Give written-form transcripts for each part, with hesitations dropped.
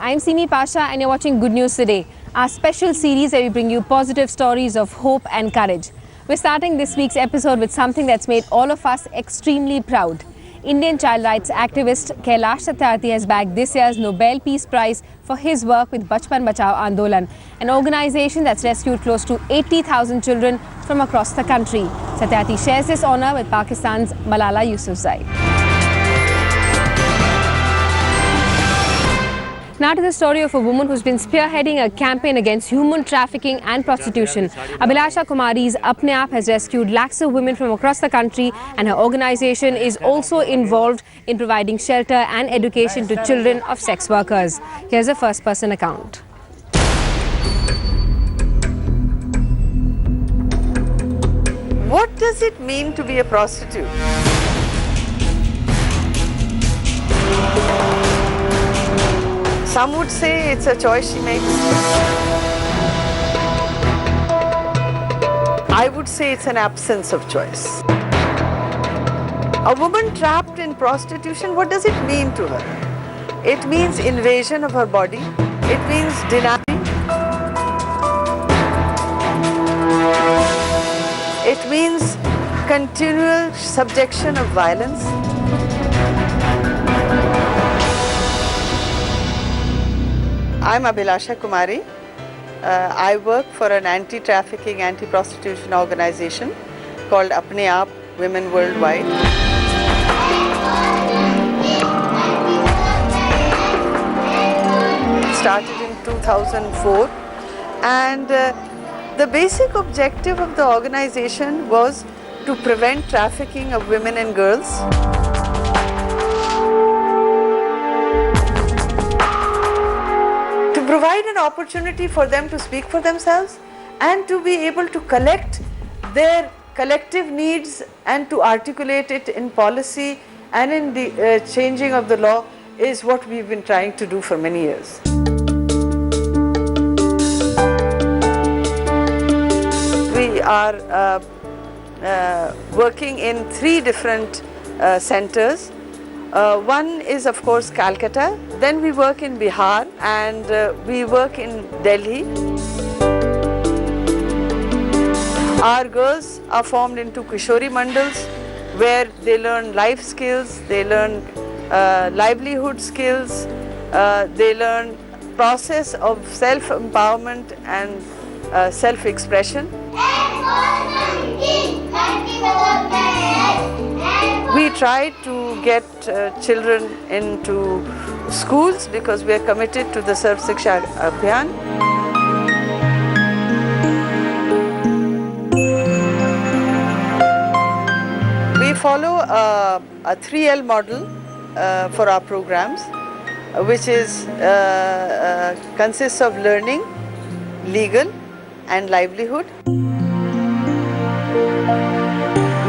I'm Simi Pasha and you're watching Good News Today, our special series where we bring you positive stories of hope and courage. We're starting this week's episode with something that's made all of us extremely proud. Indian child rights activist Kailash Satyarthi has bagged this year's Nobel Peace Prize for his work with Bachpan Bachao Andolan, an organization that's rescued close to 80,000 children from across the country. Satyarthi shares this honor with Pakistan's Malala Yousafzai. Now to the story of a woman who's been spearheading a campaign against human trafficking and prostitution. Aarthikumari's Apne Aap has rescued lakhs of women from across the country, and her organization is also involved in providing shelter and education to children of sex workers. Here's a first-person account. What does it mean to be a prostitute? Some would say it's a choice she makes. I would say it's an absence of choice. A woman trapped in prostitution, what does it mean to her? It means invasion of her body. It means denial. It means continual subjection of violence. I'm Aarthikumari. I work for an anti-trafficking, anti-prostitution organization called Apne Aap Women Worldwide. It started in 2004, and the basic objective of the organization was to prevent trafficking of women and girls. Provide an opportunity for them to speak for themselves and to be able to collect their collective needs and to articulate it in policy and in the changing of the law is what we've been trying to do for many years. We are working in 3 different centers. One is of course Calcutta, then we work in Bihar, and we work in Delhi. Our girls are formed into Kishori Mandals where they learn life skills, they learn livelihood skills, they learn process of self-empowerment and self-expression. We try to get children into schools because we are committed to the Sarv Shiksha Abhiyan. We follow a 3L model for our programs, which is consists of learning, legal and livelihood.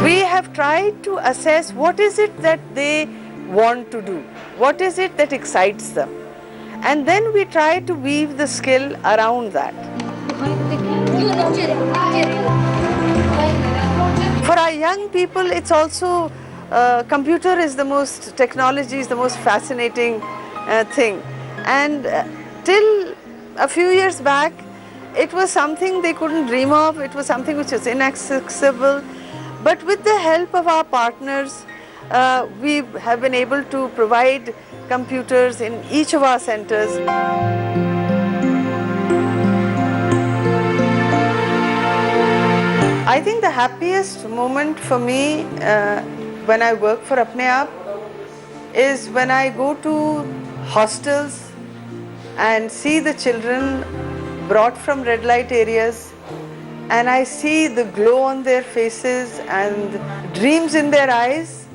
We have tried to assess what is it that they want to do, what is it that excites them, and then we try to weave the skill around that. For our young people, it's also, computer is the most, technology is the most fascinating thing, and till a few years back, it was something they couldn't dream of, it was something which was inaccessible. But with the help of our partners, we have been able to provide computers in each of our centers. I think the happiest moment for me when I work for Apne Aap is when I go to hostels and see the children brought from red light areas, and I see the glow on their faces and dreams in their eyes.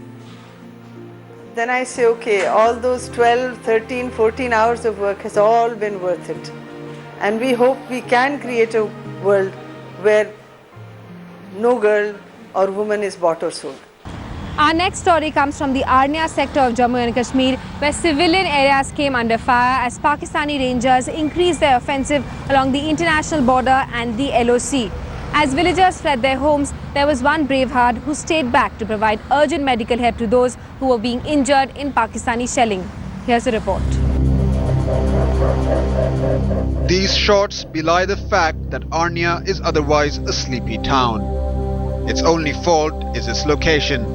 Then I say, okay, all those 12, 13, 14 hours of work has all been worth it. And we hope we can create a world where no girl or woman is bought or sold. Our next story comes from the Arnia sector of Jammu and Kashmir, where civilian areas came under fire as Pakistani Rangers increased their offensive along the international border and the LOC. As villagers fled their homes, there was one braveheart who stayed back to provide urgent medical help to those who were being injured in Pakistani shelling. Here's a report. These shots belie the fact that Arnia is otherwise a sleepy town. Its only fault is its location.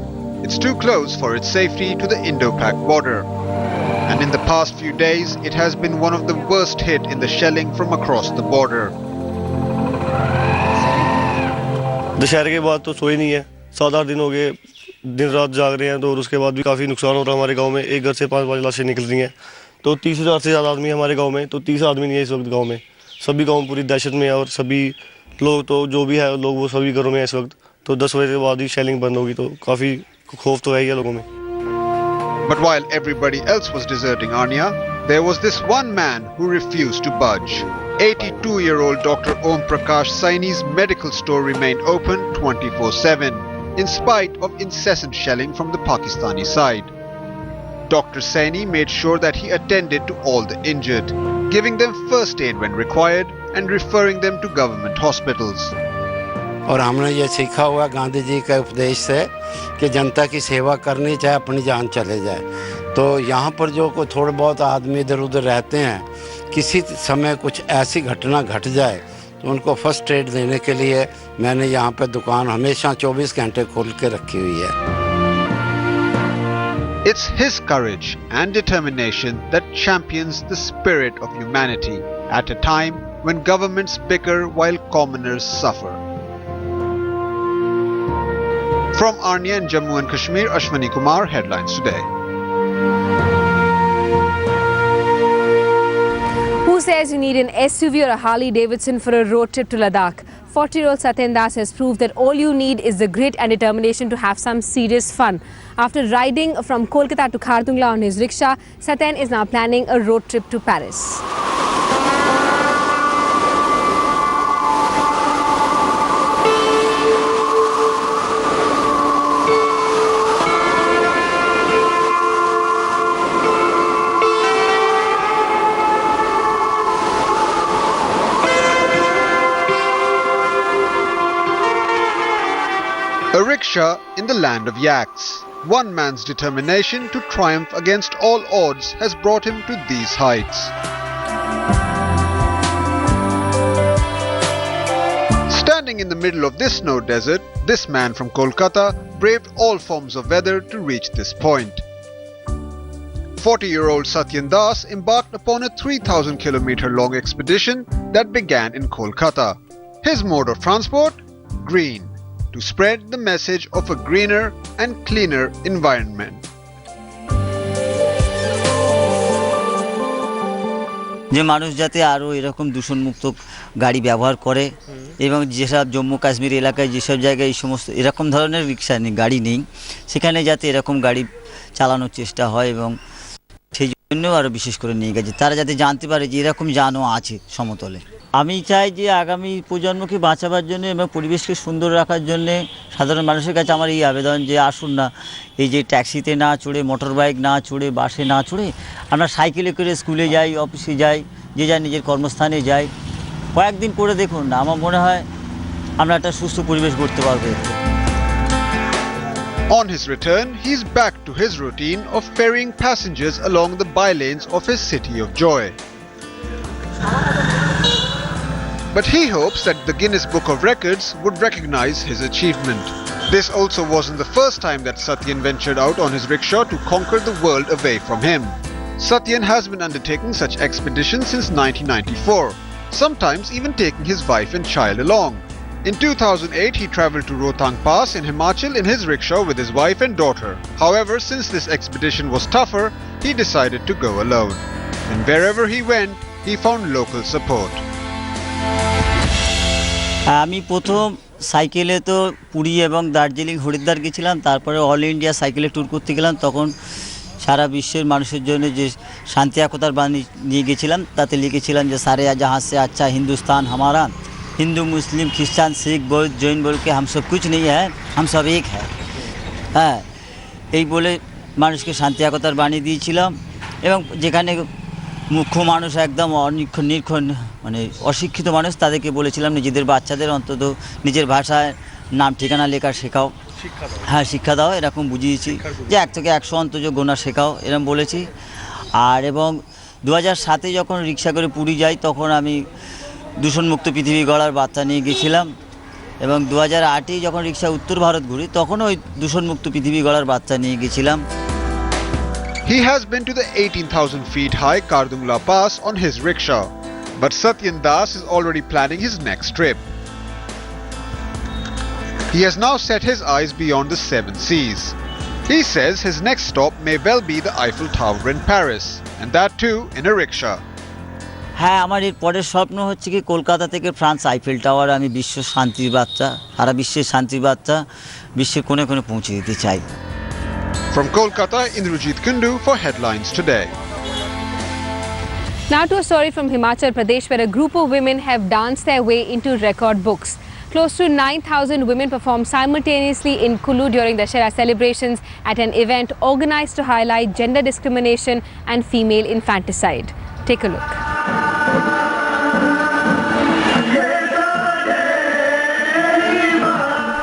It's too close for its safety to the Indo-Pak border. And in the past few days, it has been one of the worst hit in the shelling from across the border. दशहरे के बाद तो सोए नहीं है, 7-8 दिन हो गए, दिन रात जाग रहे हैं, तो और उसके बाद भी काफ़ी नुकसान हो रहा है हमारे गांव में। एक घर से 5 लाशें निकल रही हैं, तो 30,000 से ज़्यादा आदमी हमारे गांव में, तो 30 आदमी नहीं है इस वक्त गांव में। सभी गांव पूरी दहशत में है और सभी लोग तो जो भी है लोग वो सभी घरों में है इस वक्त। तो 10 बजे के बाद ही शेलिंग बंद होगी, तो काफ़ी खौफ तो है ही लोगों में। But while everybody else was deserting Arnia, there was this one man who refused to budge. 82-year-old Dr. Om Prakash Saini's medical store remained open 24/7 in spite of incessant shelling from the Pakistani side. Dr. Saini made sure that he attended to all the injured, giving them first aid when required and referring them to government hospitals. और हमने ये सीखा हुआ गांधी जी के उपदेश से कि जनता की सेवा करनी चाहे अपनी जान चले जाए। तो यहाँ पर जो कोई थोड़े बहुत आदमी इधर उधर रहते हैं, किसी समय कुछ ऐसी घटना घट जाए तो उनको फर्स्ट एड देने के लिए मैंने यहाँ पे दुकान हमेशा 24 घंटे खोल के रखी हुई है। It's his courage and determination that champions the spirit of humanity at a time when governments bicker while commoners suffer. From Arnia in Jammu and Kashmir, Ashwani Kumar, Headlines Today. Who says you need an SUV or a Harley Davidson for a road trip to Ladakh? 40-year-old Satyan Das has proved that all you need is the grit and determination to have some serious fun. After riding from Kolkata to Khardungla on his rickshaw, Satyan is now planning a road trip to Paris. A rickshaw in the land of yaks. One man's determination to triumph against all odds has brought him to these heights. Standing in the middle of this snow desert, this man from Kolkata braved all forms of weather to reach this point. 40-year-old Satyan Das embarked upon a 3,000-kilometer long expedition that began in Kolkata. His mode of transport? Green, to spread the message of a greener and cleaner environment. যে মানুষ যাতে আরও এরকম দূষণমুক্ত গাড়ি ব্যবহার করে এবং যেসব জম্মু কাশ্মীর এলাকায় যেসব জায়গায় এই সমস্ত এরকম ধরনের রিক্সা নেই, গাড়ি নেই, সেখানে যাতে এরকম গাড়ি চালানোর চেষ্টা হয় এবং সেই জন্য আরও বিশেষ করে নিয়ে গেছে তারা যাতে জানতে পারে যে এরকম যানও আছে সমতলে। আমি চাই যে আগামী প্রজন্মকে বাঁচাবার জন্য এবং পরিবেশকে সুন্দর রাখার জন্যে সাধারণ মানুষের কাছে আমার এই আবেদন যে আসুন না, এই যে ট্যাক্সিতে না চড়ে, মোটর বাইক না চড়ে, বাসে না চড়ে আমরা সাইকেলে করে স্কুলে যাই, অফিসে যাই, যে যার নিজের কর্মস্থানে যাই, কয়েকদিন করে দেখুন না, আমার মনে হয় আমরা একটা সুস্থ পরিবেশ গড়তে পারবো। On his return, he's back to his routine of ferrying passengers along the bylanes of his city of joy. But he hopes that the Guinness Book of Records would recognize his achievement. This also wasn't the first time that Satyan ventured out on his rickshaw to conquer the world away from him. Satyan has been undertaking such expeditions since 1994, sometimes even taking his wife and child along. In 2008, he travelled to Rohtang Pass in Himachal in his rickshaw with his wife and daughter. However, since this expedition was tougher, he decided to go alone. And wherever he went, he found local support. আমি প্রথম সাইকেলে তো পুরী এবং দার্জিলিং হরিদ্বার গেছিলাম, তারপরে all India সাইকেলে tour করতে গেলাম। তখন সারা বিশ্বের মানুষের জন্য যে শান্তি একতার বাণী নিয়ে গেছিলাম, তাতে লিখেছিলাম যে সারে জাহাঁ সে আচ্ছা হিন্দুস্তান হামারা, হিন্দু মুসলিম খ্রিস্টান শিখ বৌদ্ধ জৈন বলকে হাম সব কুছ নেই হ্যাঁ, হাম সব এক হ্যাঁ। হ্যাঁ, এই বলে মানুষকে শান্তি একতার বাণী দিয়েছিলাম। এবং যেখানে মুখ্য মানুষ একদম নিরক্ষণ মানে অশিক্ষিত মানুষ, তাদেরকে বলেছিলাম নিজেদের বাচ্চাদের অন্তত নিজের ভাষায় নাম ঠিকানা লেখা শেখাও, হ্যাঁ শিক্ষা দাও, এরকম বুঝিয়েছি যে 1 থেকে 100 অন্তত গোনা শেখাও, এরকম বলেছি। আর এবং 2007-এ যখন রিক্সা করে পুরী যাই তখন আমি দূষণমুক্ত পৃথিবী গড়ার বার্তা নিয়ে গেছিলাম এবং 2008-এ যখন রিক্সা উত্তর ভারত ঘুরি তখনও ওই দূষণমুক্ত পৃথিবী গড়ার বার্তা নিয়ে গেছিলাম। He has been to the 18,000 feet high Kardungla Pass on his rickshaw, but Satyan Das is already planning his next trip. He has now set his eyes beyond the seven seas. He says his next stop may well be the Eiffel Tower in Paris, and that too in a rickshaw. হ্যাঁ, আমার এর পরের স্বপ্ন হচ্ছে কি কলকাতা থেকে France Eiffel tower আমি বিশ্ব শান্তির বার্তা, সারা বিশ্বের শান্তির বার্তা বিশ্বের কোণে কোণে পৌঁছে দিতে চাই। From Kolkata, Indrajit Kundu for Headlines Today. Now to a story from Himachal Pradesh where a group of women have danced their way into record books. Close to 9,000 women performed simultaneously in Kullu during the Dussehra celebrations at an event organized to highlight gender discrimination and female infanticide. Take a look.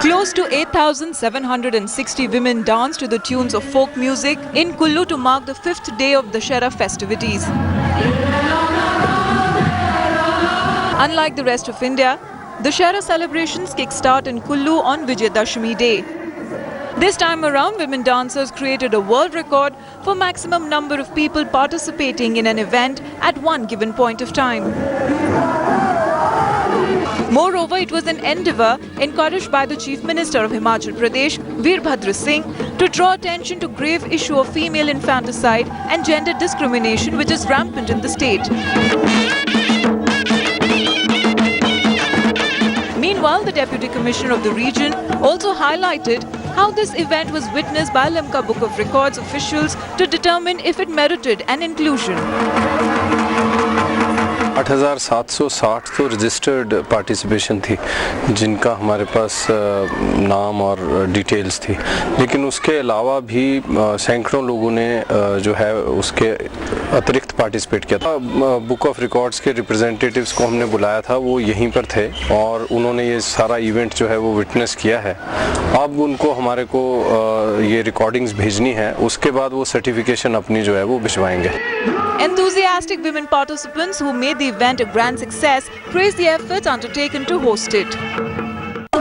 Close to 8,760 women danced to the tunes of folk music in Kullu to mark the 5th day of the Dussehra festivities. Unlike the rest of India, the Dussehra celebrations kick-start in Kullu on Vijayadashmi Day. This time around, women dancers created a world record for maximum number of people participating in an event at one given point of time. Moreover, it was an endeavour encouraged by the Chief Minister of Himachal Pradesh, Veerbhadra Singh, to draw attention to grave issue of female infanticide and gender discrimination which is rampant in the state. Meanwhile, the Deputy Commissioner of the region also highlighted how this event was witnessed by Limca Book of Records officials to determine if it merited an inclusion. 8,760 तो registered participation थी जिनका हमारे पास नाम और details थी, लेकिन उसके अलावा भी सैकड़ों लोगों ने जो है उसके अतिरिक्त पार्टिसिपेट किया था। बुक ऑफ रिकॉर्ड्स के रिप्रेजेंटेटिव्स को हमने बुलाया था, वो यहीं पर थे और उन्होंने ये सारा इवेंट जो है वो विटनेस किया है। अब उनको हमारे को ये रिकॉर्डिंग्स भेजनी है, उसके बाद वो सर्टिफिकेशन अपनी जो है वो भिजवाएंगे। Enthusiastic women participants who made the event a grand success praised the efforts undertaken to host it.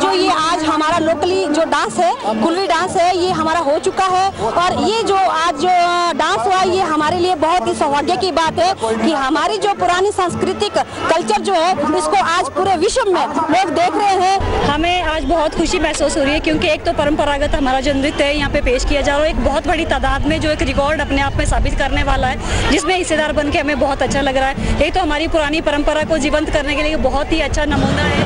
जो ये आज हमारा लोकली जो डांस है, कुल्ली डांस है, ये हमारा हो चुका है और ये जो आज जो डांस हुआ ये हमारे लिए बहुत ही सौभाग्य की बात है कि हमारी जो पुरानी सांस्कृतिक कल्चर जो है इसको आज पूरे विश्व में लोग देख रहे हैं। हमें आज बहुत खुशी महसूस हो रही है क्योंकि एक तो परंपरागत हमारा जो नृत्य है यहाँ पे पेश किया जा रहा है एक बहुत बड़ी तादाद में जो एक रिकॉर्ड अपने आप में साबित करने वाला है, जिसमें हिस्सेदार बन के हमें बहुत अच्छा लग रहा है। एक तो हमारी पुरानी परंपरा को जीवंत करने के लिए बहुत ही अच्छा नमूना है।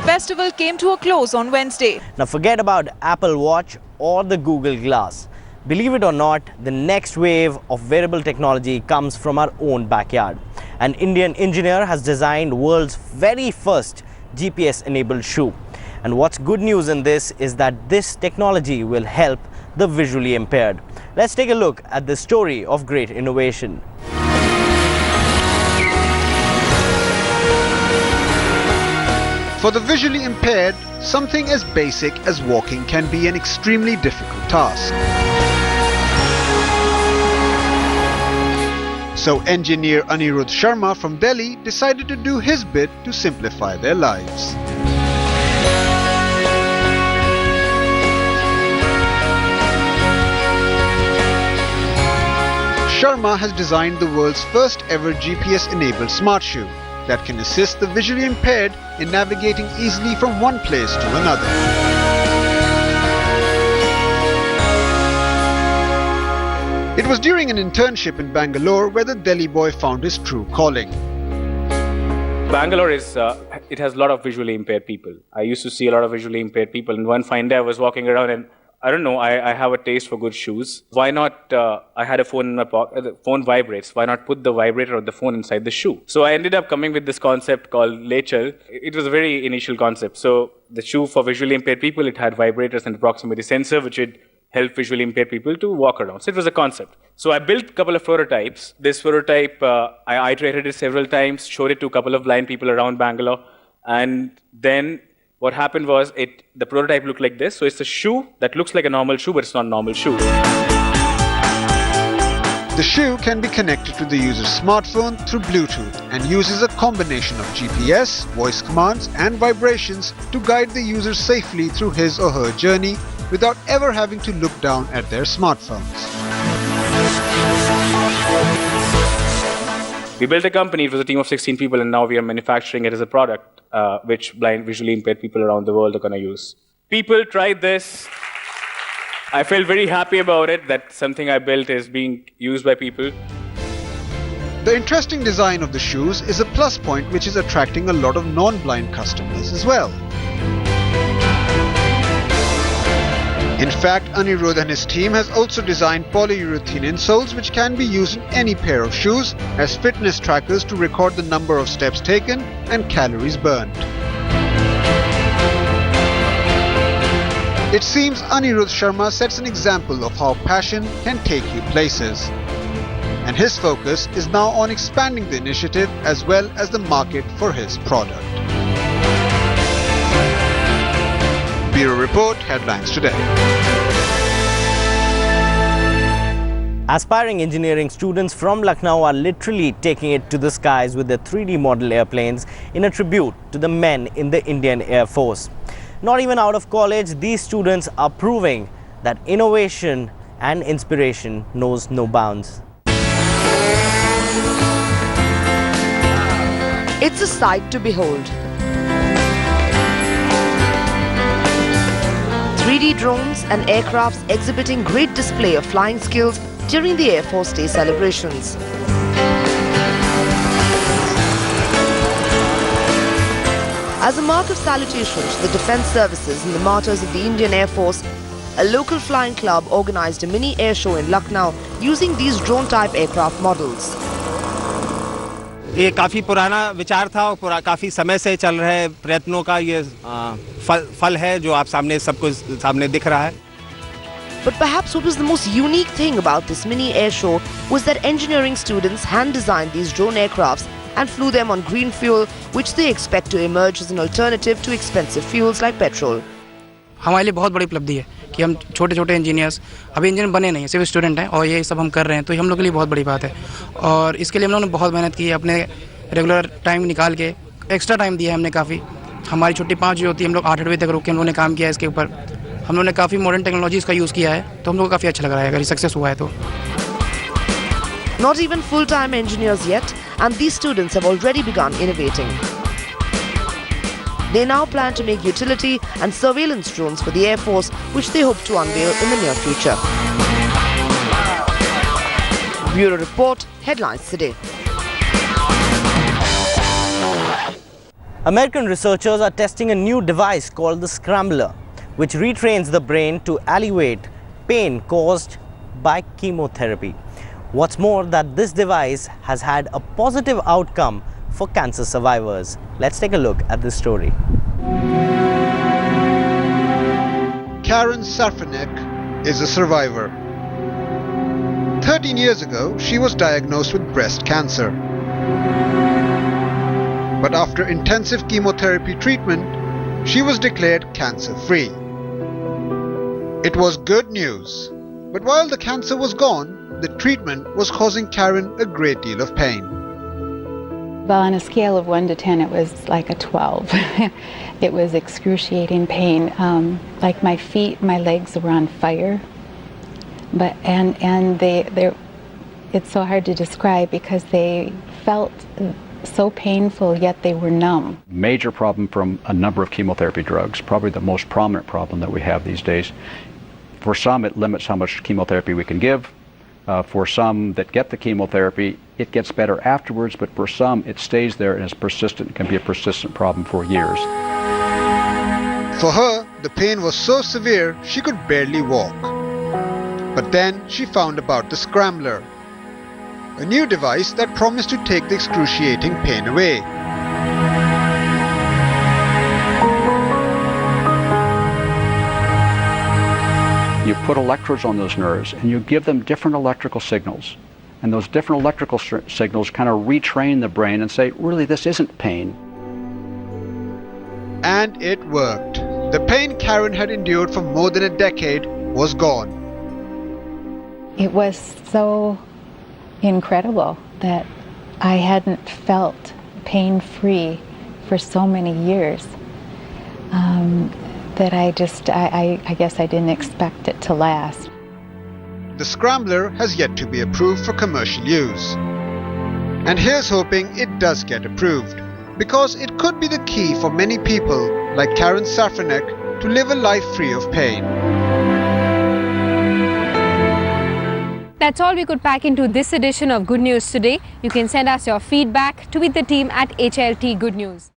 Festival came to a close on Wednesday. Now forget about Apple Watch or the Google Glass. Believe it or not, the next wave of wearable technology comes from our own backyard. An Indian engineer has designed world's very first GPS-enabled shoe. And what's good news in this is that this technology will help the visually impaired. Let's take a look at the story of great innovation. For the visually impaired, something as basic as walking can be an extremely difficult task. So engineer Anirudh Sharma from Delhi decided to do his bit to simplify their lives. Sharma has designed the world's first ever GPS-enabled smart shoe that can assist the visually impaired in navigating easily from one place to another. It was during an internship in Bangalore where the Delhi boy found his true calling. Bangalore it has a lot of visually impaired people. I used to see a lot of visually impaired people, and one fine day I was walking around and I don't know, I have a taste for good shoes. Why not, I had a phone in my pocket, the phone vibrates, why not put the vibrator of the phone inside the shoe? So I ended up coming with this concept called Lechal. It was a very initial concept. So the shoe for visually impaired people, it had vibrators and proximity sensor which would help visually impaired people to walk around. So it was a concept. So I built a couple of prototypes. This prototype, I iterated it several times, showed it to a couple of blind people around Bangalore, and then what happened was the prototype looked like this. So it's a shoe that looks like a normal shoe, but it's not a normal shoe. The shoe can be connected to the user's smartphone through Bluetooth and uses a combination of GPS, voice commands and vibrations to guide the user safely through his or her journey without ever having to look down at their smartphones. We built a company. It was a team of 16 people, and now we are manufacturing it as a product which blind, visually impaired people around the world are going to use. People tried this. I felt very happy about it, that something I built is being used by people. The interesting design of the shoes is a plus point which is attracting a lot of non-blind customers as well. In fact, Anirudh and his team has also designed polyurethane insoles which can be used in any pair of shoes as fitness trackers to record the number of steps taken and calories burned. It seems Anirudh Sharma sets an example of how passion can take you places. And his focus is now on expanding the initiative as well as the market for his product. Bureau Report, Headlines Today. Aspiring engineering students from Lucknow are literally taking it to the skies with their 3D model airplanes in a tribute to the men in the Indian Air Force. Not even out of college, these students are proving that innovation and inspiration knows no bounds. It's a sight to behold. 3D drones and aircrafts exhibiting great display of flying skills during the Air Force Day celebrations. As a mark of salutation to the defence services and the martyrs of the Indian Air Force, a local flying club organised a mini air show in Lucknow using these drone-type aircraft models. ये काफ़ी पुराना विचार था और काफ़ी समय से चल रहे प्रयत्नों का ये फल है जो आप सामने सबको सामने दिख रहा है. But perhaps what was the most unique thing about this mini air show was that engineering students hand-designed these drone aircrafts and flew them on green fuel, which they expect to emerge as an alternative to expensive fuels like petrol. हमारे लिए बहुत बड़ी उपलब्धि है कि हम छोटे छोटे इंजीनियर्स अभी इंजीनियर बने नहीं हैं, सिर्फ स्टूडेंट हैं और ये सब हम कर रहे हैं, तो हम लोग के लिए बहुत बड़ी बात है. और इसके लिए हम लोगों ने बहुत मेहनत की है, अपने रेगुलर टाइम निकाल के एक्स्ट्रा टाइम दिया है हमने काफ़ी. हमारी छुट्टी 5 बजे होती है, हम लोग 8 बजे तक रुक के हम लोगों ने काम किया है इसके ऊपर. हम लोगों ने काफ़ी मॉडर्न टेक्नोलॉजीज़ का यूज़ किया है, तो हम लोग को काफ़ी अच्छा लग रहा है अगर ये सक्सेस हुआ है तो. Not even full-time engineers yet, and these students have already begun innovating. They now plan to make utility and surveillance drones for the Air Force, which they hope to unveil in the near future. Bureau Report, Headlines Today. American researchers are testing a new device called the Scrambler, which retrains the brain to alleviate pain caused by chemotherapy. What's more, that this device has had a positive outcome for cancer survivors. Let's take a look at this story. Karen Sarfanek is a survivor. 13 years ago, she was diagnosed with breast cancer. But after intensive chemotherapy treatment, she was declared cancer-free. It was good news. But while the cancer was gone, the treatment was causing Karen a great deal of pain. Well, on a scale of 1 to 10, it was like a 12. It was excruciating pain. Like my feet, my legs were on fire. But it's so hard to describe because they felt so painful, yet they were numb. Major problem from a number of chemotherapy drugs, probably the most prominent problem that we have these days. For some, it limits how much chemotherapy we can give. For some that get the chemotherapy, it gets better afterwards, but for some, it stays there and is persistent. It can be a persistent problem for years. For her, the pain was so severe, she could barely walk. But then she found about the Scrambler, a new device that promised to take the excruciating pain away. You put electrodes on those nerves and you give them different electrical signals. And those different electrical signals kind of retrain the brain and say, really, this isn't pain. And it worked. The pain Karen had endured for more than a decade was gone. It was so incredible that I hadn't felt pain-free for so many years. That I guess I didn't expect it to last. The scrambler has yet to be approved for commercial use. And here's hoping it does get approved, because it could be the key for many people like Karen Safranek to live a life free of pain. That's all we could pack into this edition of Good News Today. You can send us your feedback, tweet the team at HLT Good News.